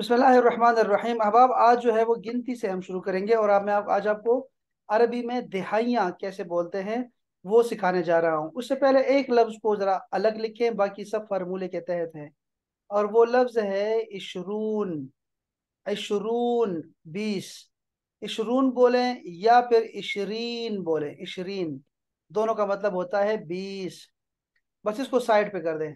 बिस्मिल्लाहिर्रहमानिर्रहीम। अहबाब, आज जो है वो गिनती से हम शुरू करेंगे और आज आपको अरबी में दिहाइयाँ कैसे बोलते हैं वो सिखाने जा रहा हूँ। उससे पहले एक लफ्ज़ को ज़रा अलग लिखें, बाकी सब फार्मूले के तहत हैं। और वो लफ्ज़ है इशरून। इशरून, 20। इशरून बोलें या फिर इशरीन बोलें, इशरीन दोनों का मतलब होता है 20। बस इसको साइड पे कर दें।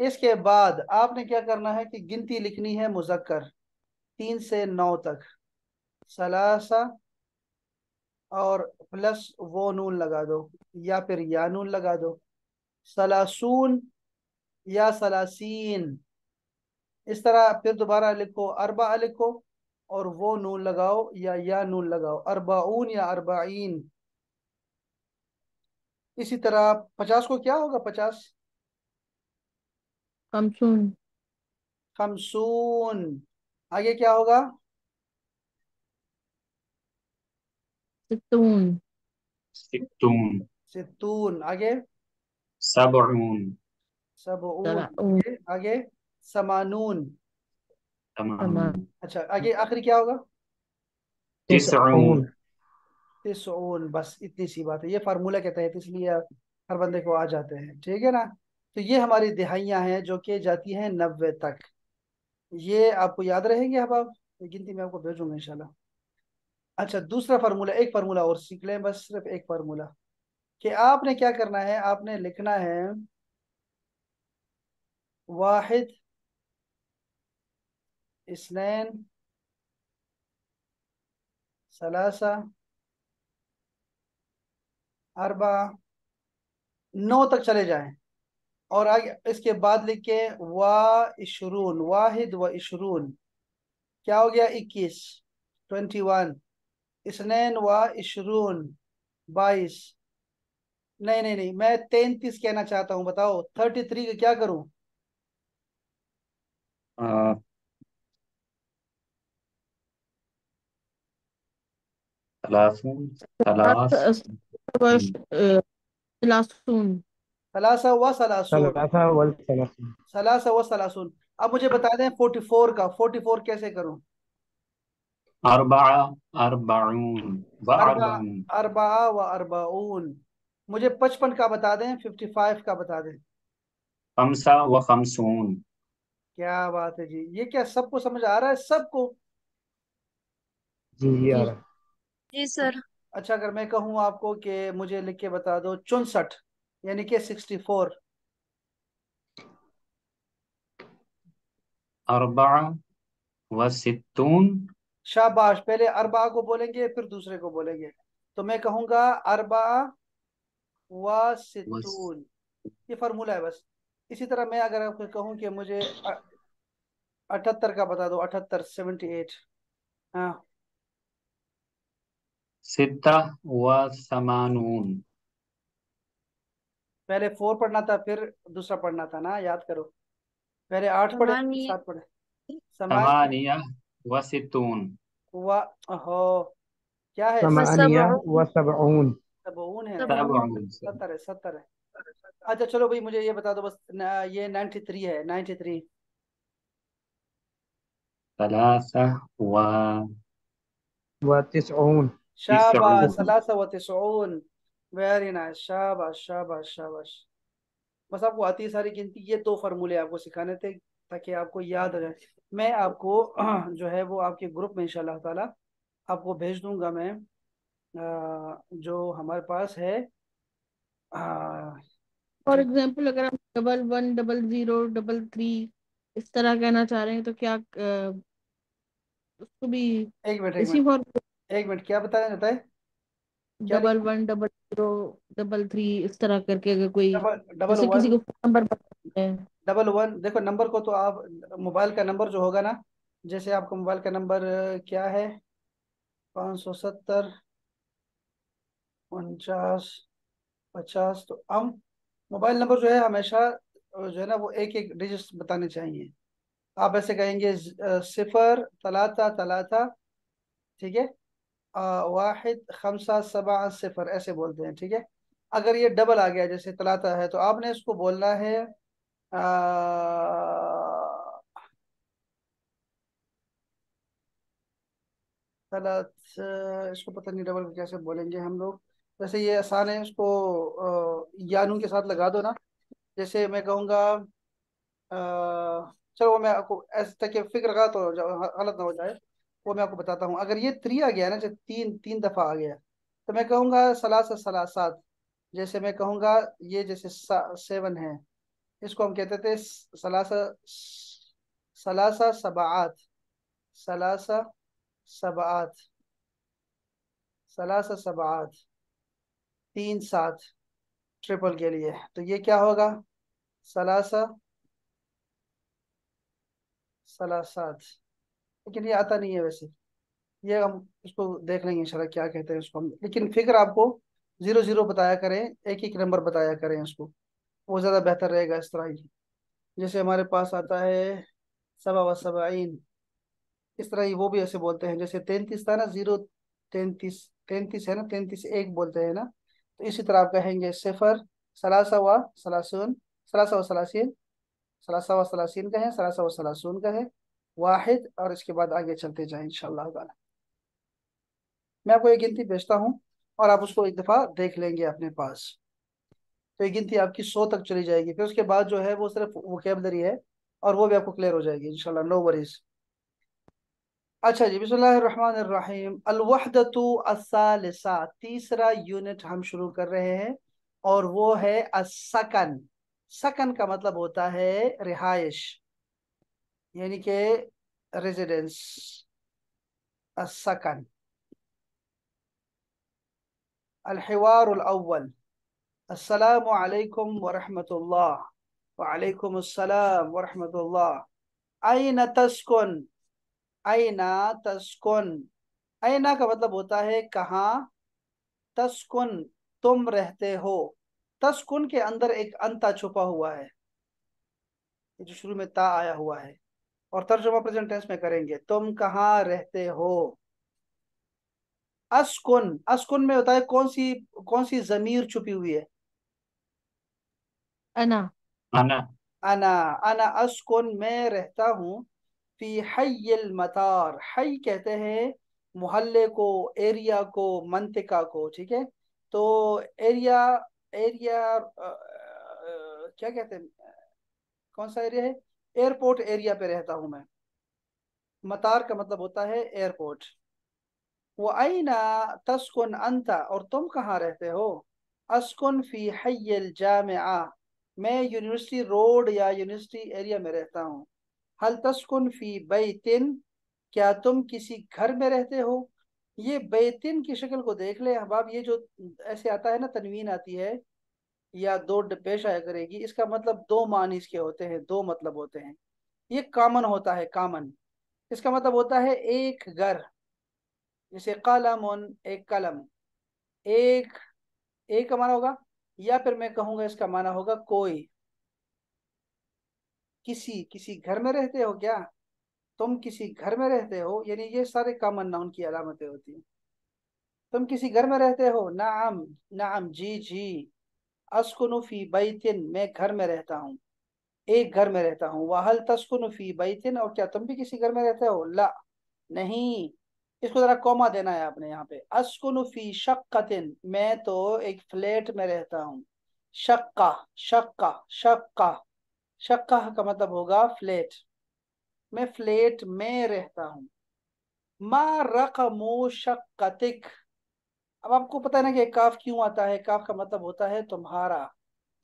इसके बाद आपने क्या करना है कि गिनती लिखनी है मुज़क्कर 3 से 9 तक। सलासा और प्लस वो नून लगा दो या फिर या नून लगा दो। सलासून या सलासीन, इस तरह। फिर दोबारा लिखो, अरबा लिखो और वो नून लगाओ या नून लगाओ, अरबाऊन या अरबाईन। इसी तरह 50 को क्या होगा? 50 खमसून। खमसून। आगे क्या होगा? सित्तून। ستون सितून। आगे سبعون सबऊन। सलाऊन। आगे समानून। ثمانون तमाम। अच्छा, आगे आखिरी क्या होगा? تسعون तिसऊन। बस इतनी सी बात है, ये फार्मूला के तहत इसलिए हर बंदे को आ जाते हैं, ठीक है ना। तो ये हमारी दिहाइयाँ हैं जो कि जाती हैं 90 तक। ये आपको याद रहेंगे। अब आप ये गिनती में आपको भेजूंगा इंशाल्लाह। अच्छा, दूसरा फार्मूला, एक फार्मूला और सीख लें, बस सिर्फ एक फार्मूला। कि आपने क्या करना है, आपने लिखना है वाहिद, इस्नैन, सलासा, अरबा, 9 तक चले जाएं। और आगे इसके बाद लिखे वा इशरून, वाहिद व इशरून। क्या हो गया? 21, 21। इसनैन व इशरून, 22। नहीं नहीं नहीं, मैं 33 कहना चाहता हूँ। बताओ 33 का क्या करूँ? ثلاثون ثلاث सलासून। सलासा व सलासून। ثلاثة والثلاثون. सलासा व सलासून। अब मुझे बता दें 44 का 44 कैसे करूँ? أربعة أربعون अरबा, وأربعون अरबा व अरबाऊन। मुझे 55 का बता दें, 55 का बता दें। خمسة وخمسون क्या बात है जी, ये क्या सबको समझ आ रहा है? सबको? जी जी आ जी। रहा है. जी सर। अच्छा, अगर मैं कहूँ आपको कि मुझे लिख के बता दो 64, यानी कि 64। أربعة وستون शाबाश, पहले अरबा को बोलेंगे फिर दूसरे को बोलेंगे। तो मैं कहूँगा अरबा व وس- सित्तून। ये फार्मूला है बस। इसी तरह मैं अगर आपको कहूँ कि मुझे 78 का बता दो, 78, 78। हाँ, ستة وثمانون पहले 4 पढ़ना था फिर दूसरा पढ़ना था ना, याद करो। पहले 8 पढ़े फिर सामान्य। 7 पढ़े। समानिया ثمانية وستون हुआ। हो, क्या है? ثمانية वसबऊन। وسبعون. सबून है ना? सबऊन। سبعون 70 है, 70 है। अच्छा चलो भाई, मुझे ये बता दो बस ये 93 है, 93। ثلاثة وتسعون وتسعون. शाबाश, सलासा व तिसऊन। वेरी नाइस, शाबाश शाबाश शाबाश। बस आपको आती है सारी गिनती। ये 2 फार्मूले आपको सिखाने थे ताकि आपको याद रहे। मैं आपको जो है वो आपके ग्रुप में इंशाल्लाह ताला आपको भेज दूंगा। मैं जो हमारे पास है। अ, फॉर ठीक। एग्जाम्पल अगर हम 11 00 33 इस तरह कहना चाह रहे हैं तो क्या उसको भी एक मिनट एक इसी मिनट फॉर्म एक मिनट, क्या बताया जाता है? क्या डबल लिखना? One double zero double three इस तरह करके अगर कोई डबल डबल जैसे किसी वन को फोन नंबर बताते हैं। Double one. देखो नंबर को तो आप, मोबाइल का नंबर जो होगा ना, जैसे आपका मोबाइल का नंबर क्या है? 570 49 50। तो हम मोबाइल नंबर जो है हमेशा जो है ना वो एक एक डिजिट बताने चाहिए। आप ऐसे कहेंगे 0 3 3, ठीक है। वाहिद 5 7 0 ऐसे बोलते हैं, ठीक है। अगर ये डबल आ गया जैसे तलाता है तो आपने इसको बोलना है सलात, इसको पता नहीं डबल कैसे बोलेंगे हम लोग। वैसे ये आसान है, इसको यानू के साथ लगा दो ना। जैसे मैं कहूँगा चलो वो मैं आपको ऐसे ताकि फिक्र लगा तो गलत ना हो जाए। वो मैं आपको बताता हूँ। अगर ये थ्री आ गया ना, जैसे तीन तीन दफा आ गया, तो मैं कहूँगा सलासा सलासात। जैसे मैं कहूँगा ये जैसे सेवन है, इसको हम कहते थे सलासा, सलासा सबाआत, सलासा सबाआत, सलासा सबाआत, तीन सात ट्रिपल के लिए। तो ये क्या होगा? सलासा सलासात। लेकिन ये आता नहीं है वैसे। ये हम इसको देख लेंगे इंशाल्लाह क्या कहते हैं इसको हम, लेकिन फिक्र आपको जीरो जीरो बताया करें, एक एक नंबर बताया करें इसको, वो ज़्यादा बेहतर रहेगा इस तरह ही। जैसे हमारे पास आता है सबा व सबाइन, इस तरह ही वो भी ऐसे बोलते हैं। जैसे 33 था ना, जीरो, 33, 33 है ना, 33 एक बोलते हैं ना। तो इसी तरह आप कहेंगे सिफर, सलासा व सलासून, सलासा व सलासीन, सलासा व सलासीन का है, सलासा व सलासून का है, वाहिद, और इसके बाद आगे चलते जाएं इंशाल्लाह ताला। मैं आपको एक गिनती भेजता हूँ और आप उसको एक दफ़ा देख लेंगे अपने पास। तो ये गिनती आपकी 100 तक चली जाएगी, फिर उसके बाद जो है वो सिर्फ वोकेबलरी है, और वो भी आपको क्लियर हो जाएगी इंशाल्लाह, नो वरीज। अच्छा जी, बिस्मिल्लाहिर्रहमानिर्रहीम। अल वहदतु अस्सालिसा, तीसरा यूनिट हम शुरू कर रहे हैं, और वो है अस्सकन। सकन का मतलब होता है रिहाइश, यानी कि रेजिडेंस, अस्सकन। अल हिवारुल अव्वल, अस्सलामु अलैकुम व रहमतुल्लाह। व अलैकुम अस्सलाम व रहमतुल्लाह। आइना तस्कुन, आइना तस्कुन। आइना का मतलब होता है कहाँ, तस्कुन तुम रहते हो। तस्कुन के अंदर एक अंता छुपा हुआ है, ये जो शुरू में ता आया हुआ है, और तर्जुमा प्रेजेंट टेंस में करेंगे, तुम कहाँ रहते हो। अस्कुन, अस्कुन में होता है कौन सी जमीर छुपी हुई है? अना। अना। अना, अना अस्कुन, मैं रहता हूँ, फी हय्यिल मतार, हय कहते हैं मोहल्ले को, एरिया को, मंतिका को, ठीक है। तो एरिया, एरिया क्या कहते हैं, कौन सा एरिया है? एयरपोर्ट एरिया पे रहता हूँ मैं। मतार का मतलब होता है एयरपोर्ट। वो आईना तस्कुन अंता, और तुम कहाँ रहते हो? अस्कुन फी हय्यिल जामिआ, मैं यूनिवर्सिटी रोड या यूनिवर्सिटी एरिया में रहता हूँ। हल तस्कुन फी बैतिन, क्या तुम किसी घर में रहते हो? ये बैतिन की शक्ल को देख ले अहबाब, ये जो ऐसे आता है ना, तनवीन आती है या दो पेश आया करेगी, इसका मतलब दो मानी इसके होते हैं, दो मतलब होते हैं। ये कॉमन होता है, कॉमन। इसका मतलब होता है एक घर। जैसे कलमुन, एक कलम, एक, एक का माना होगा, या फिर मैं कहूंगा इसका माना होगा कोई, किसी, किसी घर में रहते हो क्या? तुम किसी घर में रहते हो, यानी ये सारे कॉमन नाउन की अलामतें होती हैं। तुम किसी घर में रहते हो, नाम, नाम जी जी। अस्कुनु फी बैतिन, मैं घर में रहता हूँ, एक घर में रहता हूँ। वहल तस्कुनु फी बैतिन, और क्या तुम भी किसी घर में रहते हो? ला, नहीं। इसको जरा कॉमा देना है आपने यहाँ पे। अस्कुनु फी शक्कतिन, मैं तो एक फ्लैट में रहता हूँ। शक्का, शक्का, शक्का, शक्का का मतलब होगा फ्लैट, मैं फ्लैट में रहता हूँ। मा रकमु शक्कतिक, अब आपको पता है ना कि काफ क्यों आता है? काफ का मतलब होता है तुम्हारा,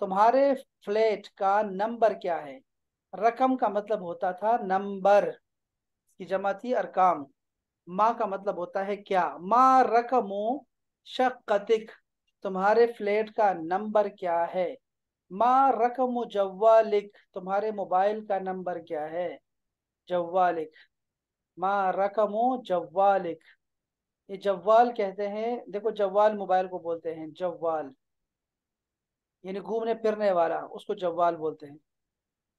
तुम्हारे फ्लैट का नंबर क्या है। रकम का मतलब होता था नंबर, की जमा थी अरकाम। माँ का मतलब होता है क्या। माँ रकमो शक्कतिक, तुम्हारे फ्लैट का नंबर क्या है। माँ रकमो जवालिक, तुम्हारे मोबाइल का नंबर क्या है। जवालिक, माँ रकमो जवालिक। ये जव्वाल कहते हैं, देखो जव्वाल मोबाइल को बोलते हैं, जव्वाल यानी घूमने फिरने वाला, उसको जव्वाल बोलते हैं।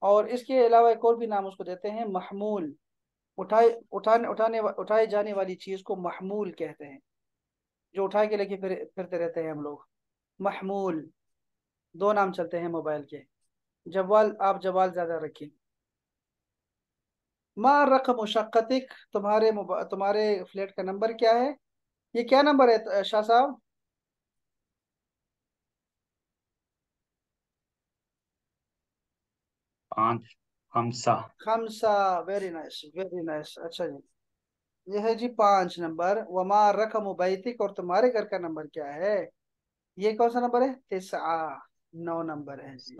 और इसके अलावा एक और भी नाम उसको देते हैं, महमूल। उठाए जाने वाली चीज को महमूल कहते हैं, जो उठा के लेके फिरते रहते हैं हम लोग, महमूल। दो नाम चलते हैं मोबाइल के। जवाल, आप जवाल ज्यादा रखिए। मा रकम शक्कतिक, तुम्हारे फ्लैट का नंबर क्या है? ये क्या नंबर है शाह साहब? 5 खमसा। खमसा। Very nice, very nice. अच्छा जी, ये है जी 5 नंबर। वमा रकम बैतिक, और तुम्हारे घर का नंबर क्या है? ये कौन सा नंबर है? 9 नंबर है जी।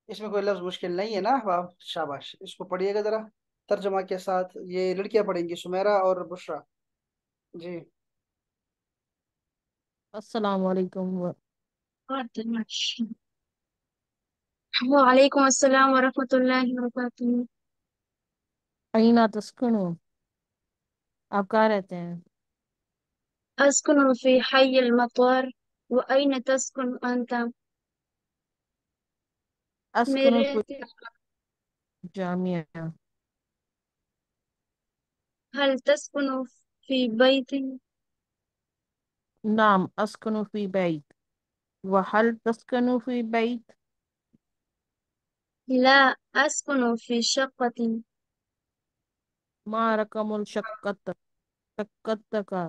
इसमें कोई लफ्ज मुश्किल नहीं है ना? वाह शाबाश, इसको पढ़िएगा जरा तर्जमा के साथ। ये लड़कियां पढ़ेंगी, सुमेरा और बुशरा जी। अस्सलाम वालेकुम। वालेकुम अस्सलाम वरहमतुल्लाहि वबरकातुहू। अईना तस्कुनु, आप कहाँ रहते हैं? अस्कुनु फी हय्यिल मतार व अयना तस्कुन अंता। अस्कुनु मेरे फी जामिया। हल तस्कुनु फी बैतिन। नाम अस्कुनु फी बैत। वहल तस्कुनु फी बैत। ला अस्कुनु फी शक्कतिन। मा रकमुल शक्कत, शक्कत का।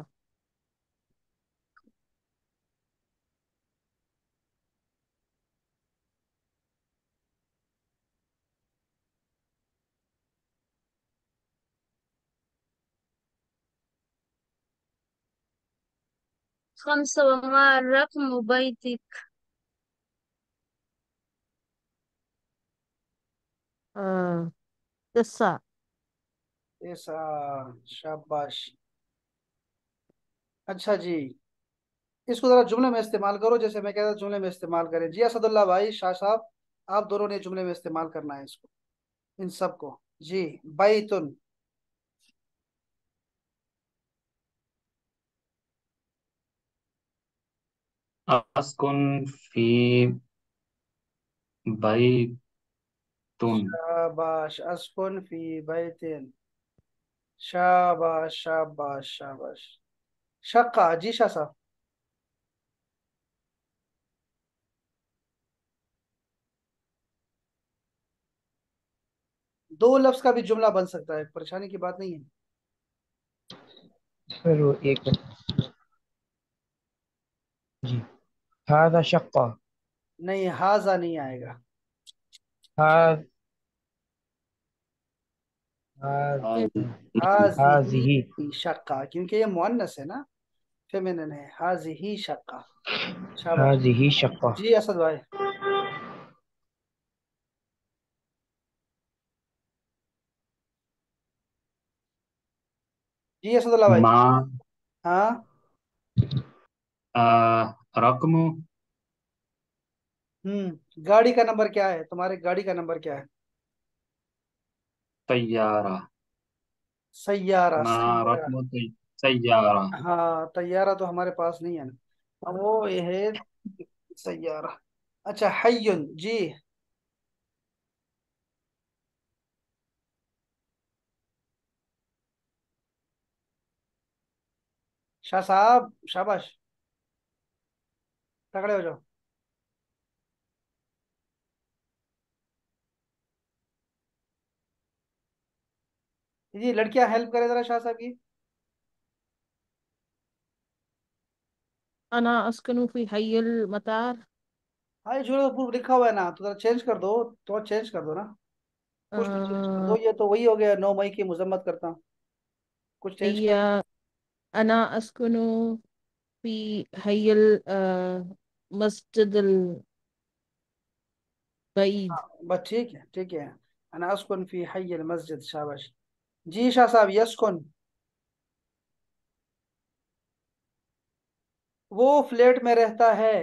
खम्सा वमा रकमु बैतिक। तिस्सा। ऐसा, शाबाश। अच्छा जी, इसको जरा जुमले में इस्तेमाल करो, जैसे मैं कहता जुमले में इस्तेमाल करें जी। असदुल्ला भाई, शाह साहब, आप दोनों ने जुमले में इस्तेमाल करना है इसको, इन सबको जी। बैतुन। अस्कुन फी बैतुन। शाबाश, अस्कुन फी बैतिन। शाबाश शाबाश शाबाश। शक्का जी शाह साहब। 2 लफ्ज का भी जुमला बन सकता है, परेशानी की बात नहीं है। सर वो एक जी। हादा शक्का। नहीं, हाजा नहीं आएगा। हाज हाज हाजिही हाजिही शक्का, क्योंकि ये मुअन्नस है ना, फेमिनिन है। हाजिही शक्का। शाबाश हाजिही शक्का। जी असद भाई। जी असदुल्ला भाई। मा हाँ। रकम गाड़ी का नंबर क्या है? तुम्हारे गाड़ी का नंबर क्या है? तैयारा। सैयारा, मा सैयारा। रकम तैयारा। हाँ, तैयारा तो हमारे पास नहीं है ना, अब वो ये है सैयारा। अच्छा, हय्युन जी। शाह साहब, शाबाश, तगड़े हो जाओ। जी लड़कियां हेल्प करें जरा शाह साहब की। अना अस्कुनु फी हय्यिल मतार। हाँ, ये जो पूर्व लिखा हुआ है ना, तो जरा चेंज कर दो, तो चेंज कर दो ना, कुछ तो चेंज कर दो। ये तो वही हो गया, 9 मई की मजम्मत करता हूँ, कुछ चेंज कर हिया अना अस्कुनु फी हय्यिल मस्जिदिल दो। बईद। हाँ बस, ठीक है ठीक है। अना अस्कुन फी हय्य अल मस्जिद, शाबाश। जी शाह साहब, यस्कुन, वो फ्लैट में रहता है।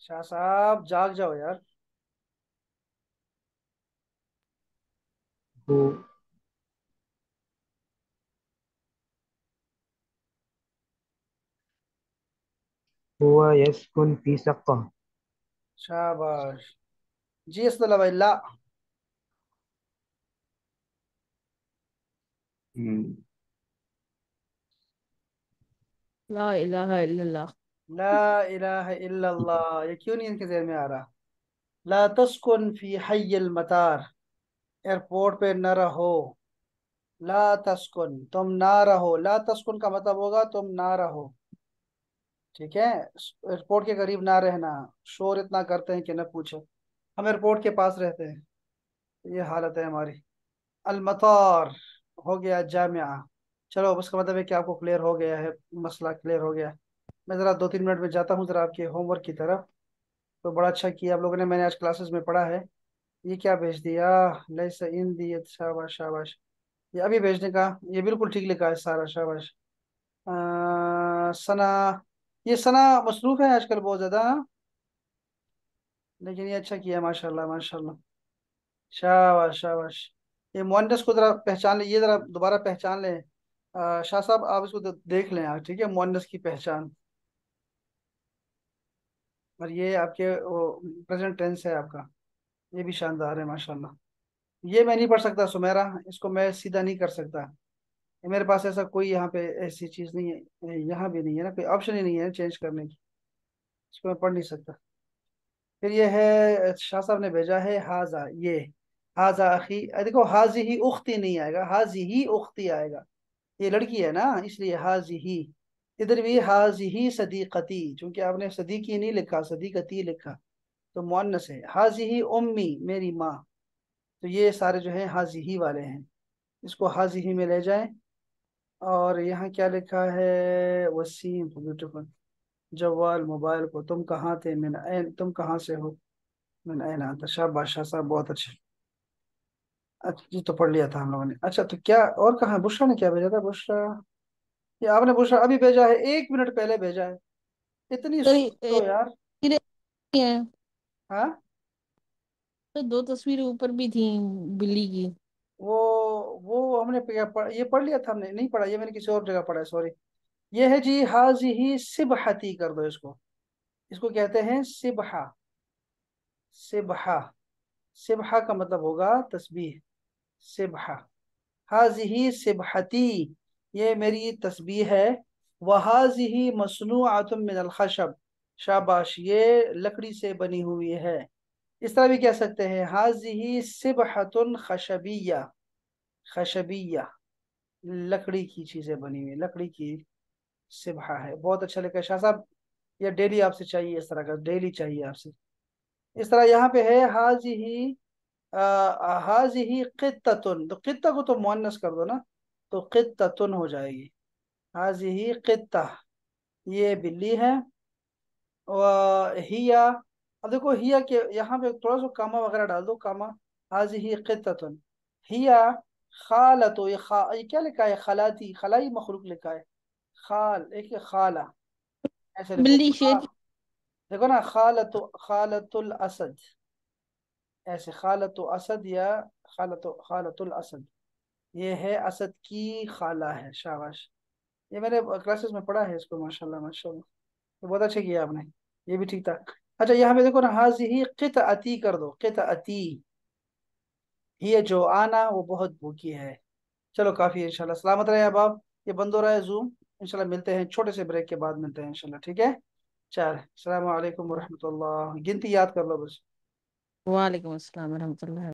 शाह साहब जाग जाओ यार। हु हुआ यस्कुन फी सक्का। शाबाश। जी असदुल्ला भाई, ला। ला इलाहा इल्लल्लाह। لا الہ الا اللہ، یہ کیوں نہیں ان کے ذہن میں آ رہا؟ لا تسکن فی حی المطار، ایئرپورٹ پہ نہ رہو. لا تسکن، تم نہ رہو. لا تسکن کا مطلب ہوگا تم نہ رہو. ٹھیک ہے، ایئرپورٹ کے قریب نہ رہنا. شور اتنا کرتے ہیں کہ نہ پوچھو. ہم ایئرپورٹ کے پاس رہتے ہیں، یہ حالت ہے ہماری. المطار ہو گیا جامعہ. چلو اس کا مطلب ہے کہ آپ کو کلیئر ہو گیا ہے، مسئلہ کلیئر ہو گیا. میں ذرا 2-3 منٹ میں جاتا ہوں ذرا آپ کے ہوم ورک کی طرف. تو بڑا اچھا کیا آپ لوگوں نے، میں نے آج کلاسز میں پڑھا ہے. یہ کیا بھیج دیا؟ لیس ان دی، شاباش شاباش. یہ ابھی بھیجنے کا، یہ بالکل ٹھیک لکھا ہے سارا، شاباش. ثنا، یہ ثنا مصروف ہے آج کل بہت زیادہ، ہاں؟ لیکن یہ اچھا کیا، ماشاء اللہ ماشاء اللہ. شاباش شاباش. یہ مؤنث کو ذرا پہچان لیں، یہ ذرا دوبارہ پہچان لیں. شاہ صاحب آپ اس کو دیکھ لیں آپ، ٹھیک ہے، مؤنث کی پہچان. اور یہ آپ کے پریزنٹ ٹینس ہے آپ کا، یہ بھی شاندار ہے ماشاء اللہ. یہ میں نہیں پڑھ سکتا سمیرا، اس کو میں سیدھا نہیں کر سکتا. میرے پاس ایسا کوئی یہاں پہ ایسی چیز نہیں ہے، یہاں بھی نہیں ہے نا، کوئی آپشن ہی نہیں ہے چینج کرنے کی. اس کو میں پڑھ نہیں سکتا. پھر یہ ہے شاہ صاحب نے بھیجا ہے ہاضا، یہ ہاضا اخی. دیکھو حاضی ہی اختی نہیں آئے گا، حاضی ہی اختی آئے گا. یہ لڑکی ہے نا اس لیے حاضی ہی. ادھر بھی حاضی ہی صدیقتی، چونکہ آپ نے صدیقی نہیں لکھا، صدیقتی لکھا تو مؤنث ہے. حاضی ہی امی، میری ماں. تو یہ سارے جو ہیں حاضی ہی والے ہیں، اس کو حاضی ہی میں لے جائیں. اور یہاں کیا لکھا ہے؟ وسیم، بیوٹیفل. جوال، موبائل کو. تم کہاں تھے؟ من این، تم کہاں سے ہو؟ من این انت. شاباش شاہ صاحب، بہت اچھے. اچھا جی، تو پڑھ لیا تھا ہم لوگوں نے. اچھا تو کیا اور کہاں بشرا نے کیا بھیجا تھا؟ بشرا، یہ آپ نے بشرا ابھی بھیجا ہے، 1 منٹ پہلے بھیجا ہے. اتنی سر سو یار. تصویریں ہیں ہاں، تو 2 تصویریں اوپر بھی تھیں بلی کی. وہ ہم نے یہ پڑھ لیا تھا، ہم نے نہیں پڑھا، یہ میں نے کسی اور جگہ پڑھا ہے، سوری. یہ ہے جی حاضی سبحتی، کر دو اس کو. اس کو کہتے ہیں سبحہ. سبحہ، سبحہ کا مطلب ہوگا تسبیح. سبحہ، حاضی سبحتی، یہ میری تسبیح ہے. وحاضی مصنوعۃ من الخشب، شاباش، یہ لکڑی سے بنی ہوئی ہے. اس طرح بھی کہہ سکتے ہیں حاضی سبحۃ خشبیہ. خشبیہ، لکڑی کی چیزیں بنی ہوئی، لکڑی کی سبحہ ہے. بہت اچھا لکھا ہے شاہ صاحب. یہ ڈیلی آپ سے چاہیے، اس طرح کا ڈیلی چاہیے آپ سے. اس طرح یہاں پہ ہے حاضی قطتن، تو قطہ کو تو مؤنث کر دو نا، تو قطتن ہو جائے گی. حاضی قطہ، یہ بلی ہے. ہیا، اب دیکھو ہیا کے یہاں پہ تھوڑا سا کاما وغیرہ ڈال دو، کاما. حاضی قطتن ہیا خالتو، یہ کیا لکھا ہے؟ خلاتی، خلائی مخلوق لکھا ہے. خال، ایک خالہ، ایسے لکھو. بلی شیر کی. دیکھو نا، خالت الاسد، ایسے خالت اسد یا خالت الاسد. یہ ہے اسد کی خالہ ہے. شاباش، یہ میں نے کلاسز میں پڑھا ہے اس کو، ماشاءاللہ ماشاءاللہ. یہ بہت اچھا کیا آپ نے، یہ بھی ٹھیک تھا. اچھا یہاں پہ دیکھو نا، حاضی قطعتی کر دو، قطعتی. یہ جو آنا وہ بہت بھوکی ہے. چلو کافی ہے انشاءاللہ. سلامت رہے اب آپ. یہ بند ہو رہا ہے زوم، انشاءاللہ ملتے ہیں چھوٹے سے بریک کے بعد، ملتے ہیں انشاءاللہ، ٹھیک ہے. چل، السلام علیکم ورحمۃ اللہ. گنتی یاد کر لو بس. وعلیکم السلام ورحمۃ اللہ.